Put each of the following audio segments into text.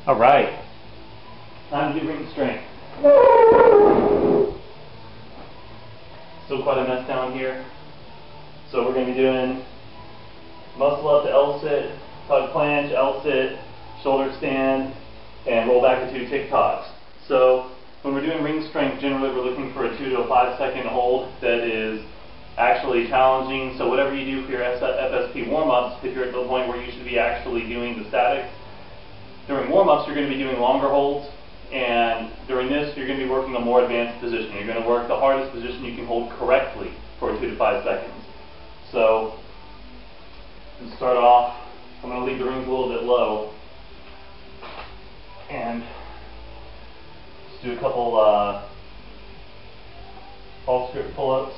Alright, time to do ring strength. Still quite a mess down here. So we're going to be doing muscle up to L-sit, tug planche, L-sit, shoulder stand, and roll back to 2 TikToks. So when we're doing ring strength, generally we're looking for a 2 to 5 second hold that is actually challenging. So whatever you do for your FSP warm-ups, if you're at the point where you should be actually doing the statics, during warm-ups you're going to be doing longer holds, and during this you're going to be working a more advanced position. You're going to work the hardest position you can hold correctly for 2 to 5 seconds. So to start off, I'm going to leave the rings a little bit low and just do a couple false grip pull-ups,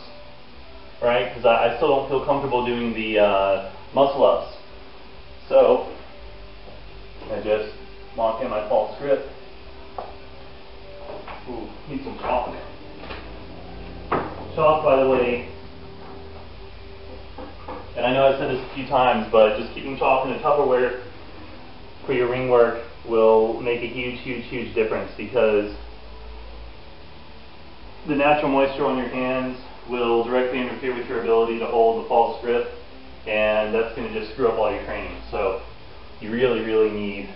right? Because I still don't feel comfortable doing the muscle-ups. So I just lock in my false grip. Ooh, need some chalk. Chalk, by the way, and I know I've said this a few times, but just keeping chalk in a Tupperware for your ring work will make a huge, huge, huge difference, because the natural moisture on your hands will directly interfere with your ability to hold the false grip, and that's going to just screw up all your training. So you really, really need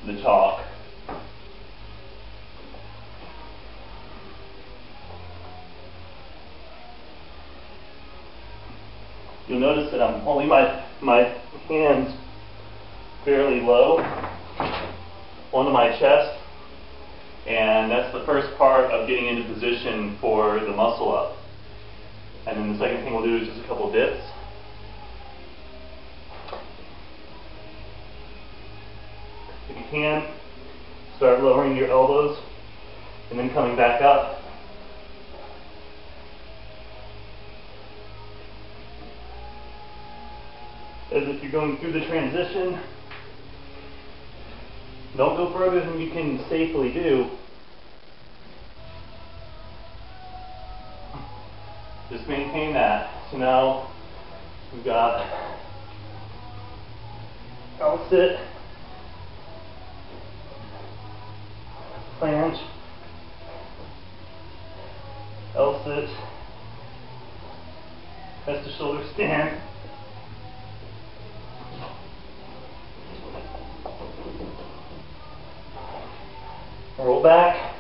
the chalk. You'll notice that I'm holding my hands fairly low onto my chest, and that's the first part of getting into position for the muscle up. And then the second thing we'll do is just a couple dips. If you can, start lowering your elbows and then coming back up. As if you're going through the transition. Don't go further than you can safely do. Just maintain that. So now we've got L-sit, planche, L-sit, chest to shoulder stand, roll back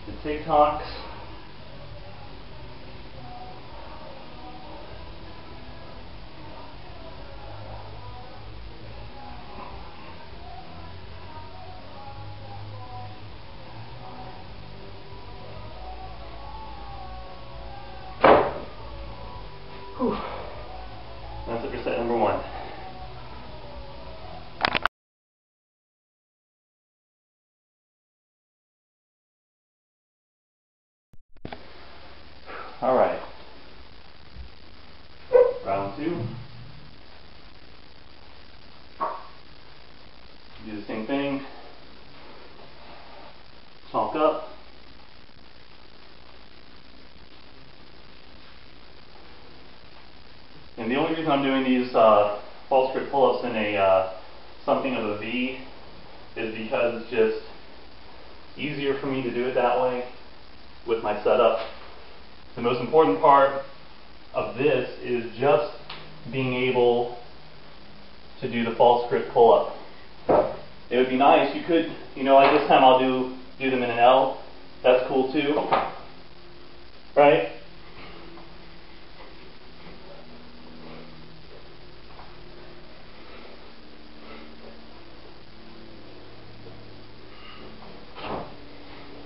to TikToks. Whew. That's it for set number 1. All right, round 2. Do the same thing. Chalk up. And the only reason I'm doing these false grip pull-ups in a something of a V is because it's just easier for me to do it that way with my setup. The most important part of this is just being able to do the false grip pull-up. It would be nice, you could, like this time I'll do them in an L. That's cool too, right?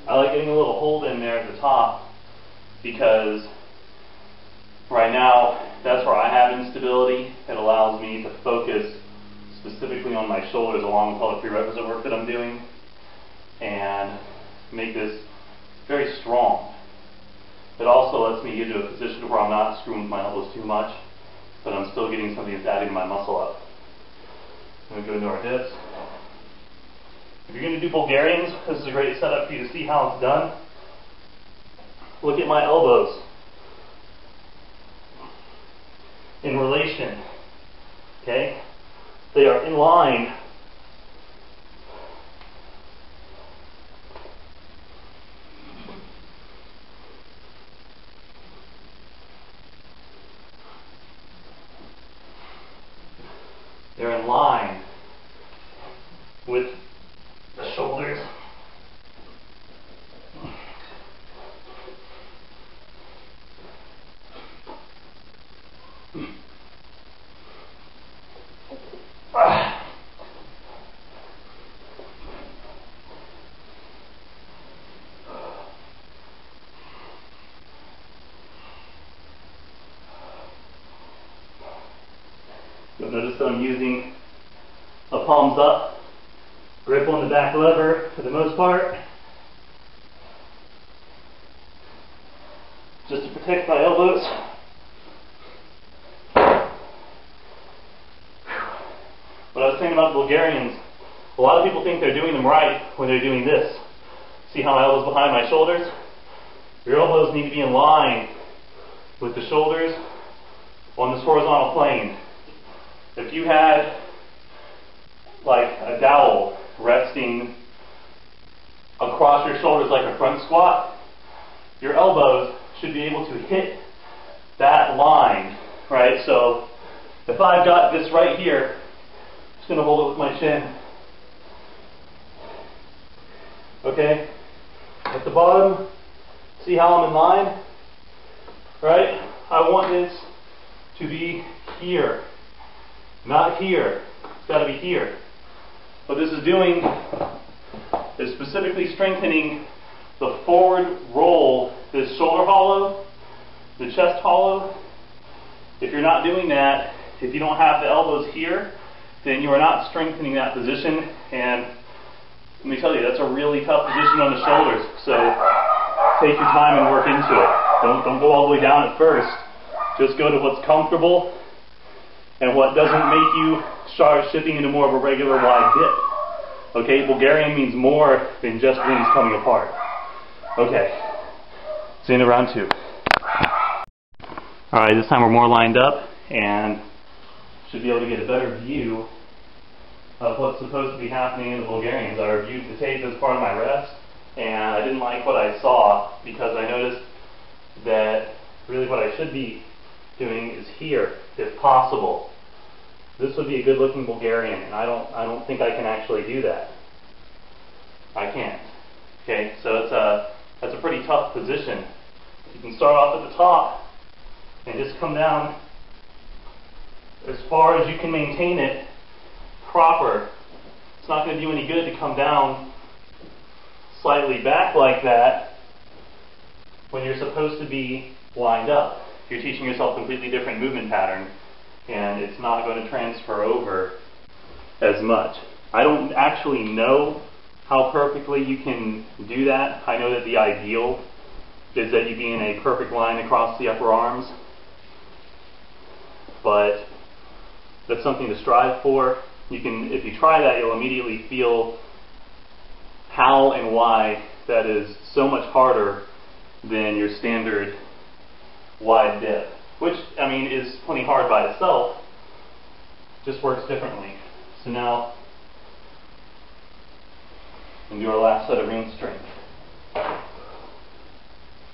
I like getting a little hold in there at the top, because right now that's where I have instability. It allows me to focus specifically on my shoulders along with all the prerequisite work that I'm doing, and make this very strong. It also lets me get to a position where I'm not screwing with my elbows too much, but I'm still getting something that's adding my muscle up. I'm going to go into our dips. If you're going to do Bulgarians, this is a great setup for you to see how it's done. Look at my elbows in relation. Okay? they are in line with the shoulders. You'll notice that I'm using a palms up grip on the back lever for the most part, just to protect my elbows. What I was saying about the Bulgarians, a lot of people think they're doing them right when they're doing this. See how my elbow's behind my shoulders? Your elbows need to be in line with the shoulders on this horizontal plane. If you had like a dowel resting across your shoulders like a front squat, your elbows should be able to hit that line, right? So if I've got this right here, I'm just going to hold it with my chin. Okay? At the bottom, see how I'm in line? Right? I want this to be here, not here. It's got to be here. What this is doing is specifically strengthening the forward roll, this shoulder hollow, the chest hollow. If you're not doing that, if you don't have the elbows here, then you are not strengthening that position. And let me tell you, that's a really tough position on the shoulders. So take your time and work into it. Don't go all the way down at first. Just go to what's comfortable and what doesn't make you start shifting into more of a regular wide dip. Okay, Bulgarian means more than just wings coming apart. Okay, it's the end of round 2. Alright, this time we're more lined up and should be able to get a better view of what's supposed to be happening in the Bulgarians. I reviewed the tape as part of my rest, and I didn't like what I saw because I noticed that really what I should be doing is here, if possible. This would be a good looking Bulgarian, and I don't think I can actually do that. I can't. Okay, so that's a pretty tough position. You can start off at the top and just come down as far as you can maintain it proper. It's not going to do any good to come down slightly back like that when you're supposed to be lined up. You're teaching yourself a completely different movement pattern, and it's not going to transfer over as much. I don't actually know how perfectly you can do that. I know that the ideal is that you be in a perfect line across the upper arms, but that's something to strive for. You can, if you try that, you'll immediately feel how and why that is so much harder than your standard wide dip, which, I mean, is plenty hard by itself, just works differently. So now, we'll do our last set of ring strength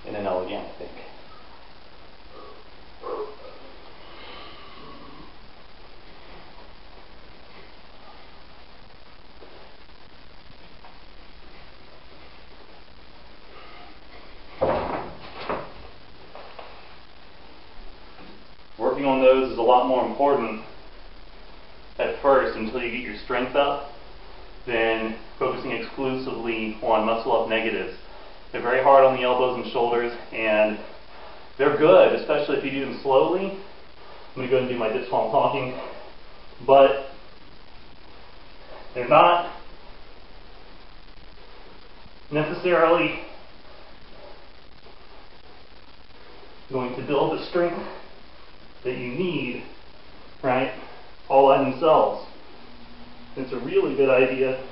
in an L again, I think. Working on those is a lot more important at first until you get your strength up than focusing exclusively on muscle up negatives. They're very hard on the elbows and shoulders, and they're good, especially if you do them slowly. I'm going to go ahead and do my dips while I'm talking, but they're not necessarily going to build the strength that you need, right, all by themselves. It's a really good idea.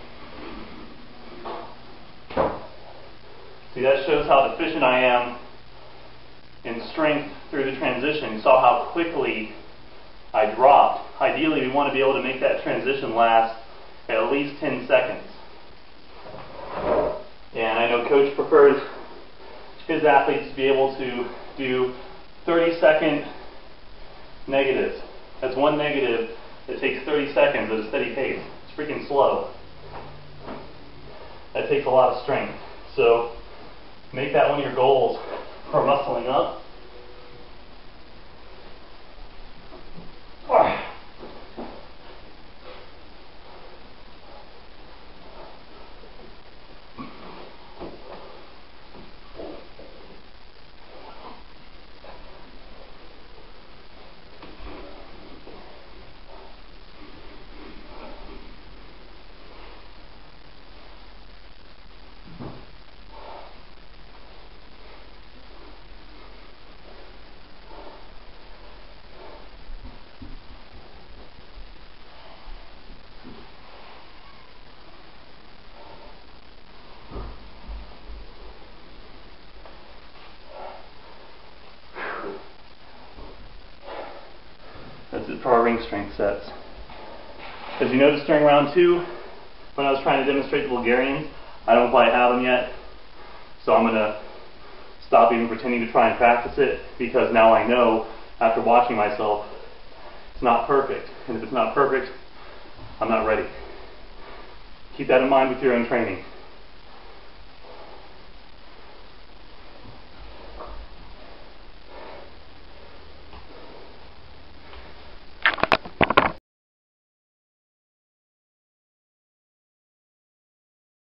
See, that shows how deficient I am in strength through the transition. You saw how quickly I dropped. ideally we want to be able to make that transition last at least 10 seconds. And I know Coach prefers his athletes to be able to do 30-second negatives. That's one negative that takes 30 seconds at a steady pace. It's freaking slow. That takes a lot of strength. So make that one of your goals for muscling up. That's it for our ring strength sets. As you noticed during round 2, when I was trying to demonstrate the Bulgarians, I don't quite have them yet. So I'm going to stop even pretending to try and practice it, because now I know, after watching myself, it's not perfect. And if it's not perfect, I'm not ready. Keep that in mind with your own training.